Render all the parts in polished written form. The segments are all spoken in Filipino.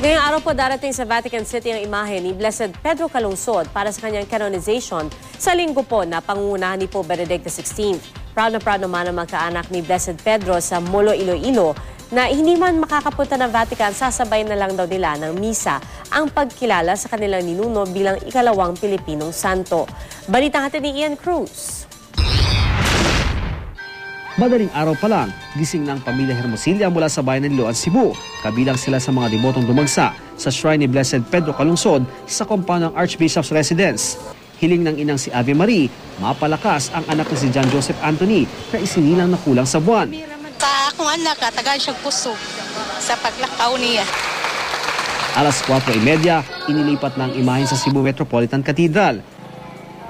Ngayong araw po darating sa Vatican City ang imahe ni Blessed Pedro Calungsod para sa kanyang canonization sa linggo po na pangungunahan ni Pope Benedict XVI. Proud na naman ang magkaanak ni Blessed Pedro sa Molo, Iloilo na hindi man makakapunta ng Vatican, sasabay na lang daw nila ng misa ang pagkilala sa kanilang ninuno bilang ikalawang Pilipinong santo. Balitang hatid ni Ian Cruz. Madaling araw pa lang, gising ng pamilya Hermosilla mula sa bayan ng Iloan, Cebu. Kabilang sila sa mga debotong dumagsa sa shrine ni Blessed Pedro Calungsod sa compound ng Archbishop's Residence. Hiling ng inang si Ave Marie, mapalakas ang anak na si John Joseph Anthony na isinilang na kulang sa buwan. Sa akong anak, tagal siyang kusog sa paglakaw niya. Alas 4:30, inilipat na ang imahen sa Cebu Metropolitan Cathedral.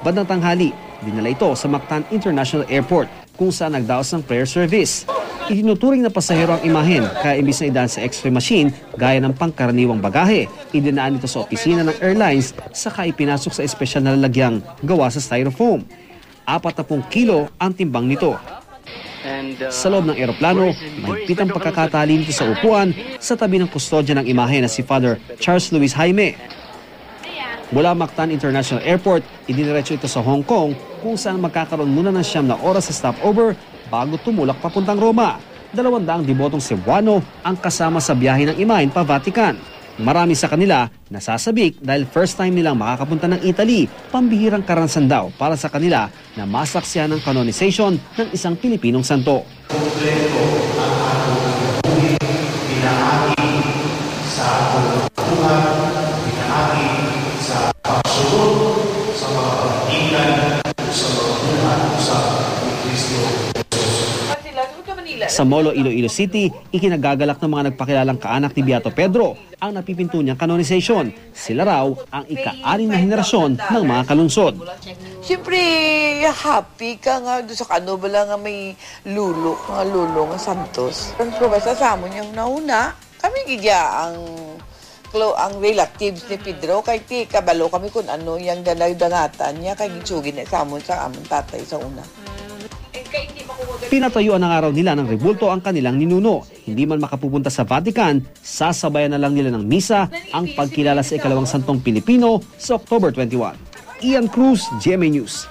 Bandang tanghali, dinala ito sa Mactan International Airport kung saan nagdaos ng prayer service. Itinuturing na pasahero ang imahen kaya imbis na idaan sa x-ray machine gaya ng pangkaraniwang bagahe, idinaan ito sa opisina ng airlines saka ipinasok sa espesyal na lalagyang gawa sa styrofoam. 40 kilo ang timbang nito. Sa loob ng eroplano, mahigpit ang pagkakatali nito sa upuan sa tabi ng kustodya ng imahe na si Father Charles Luis Jaime. Mula Mactan International Airport, idiniretso ito sa Hong Kong kung saan magkakaroon muna ng 9 na oras sa stopover bago tumulak papuntang Roma. 200 debotong Cebuano ang kasama sa biyahe ng imahen pa Vatican. Marami sa kanila nasasabik dahil first time nilang makakapunta ng Italy, pambihirang karanasan daw para sa kanila na masaksihan ng canonization ng isang Pilipinong santo. Sa Molo, Iloilo City, ikinagagalak ng mga nagpakilalang kaanak ni Beato Pedro ang napipinto niyang canonization. Sila raw ang ika-6 na henerasyon ng mga kalunsod. Siyempre, happy ka nga doon sa kanobala nga may lulo, mga lulo nga santos. Ang probasa sa amon yung nauna, kami gigya ang relatives ni Pedro, kay ti kabalo kami kung ano yung danagdangatan niya, kay gitsugin na sa amon tatay sa una. Pinatayuan ng araw nila ng rebulto ang kanilang ninuno. Hindi man makapupunta sa Vatican, sasabayan na lang nila ng misa ang pagkilala sa ikalawang santong Pilipino sa October 21. Ian Cruz, GMA News.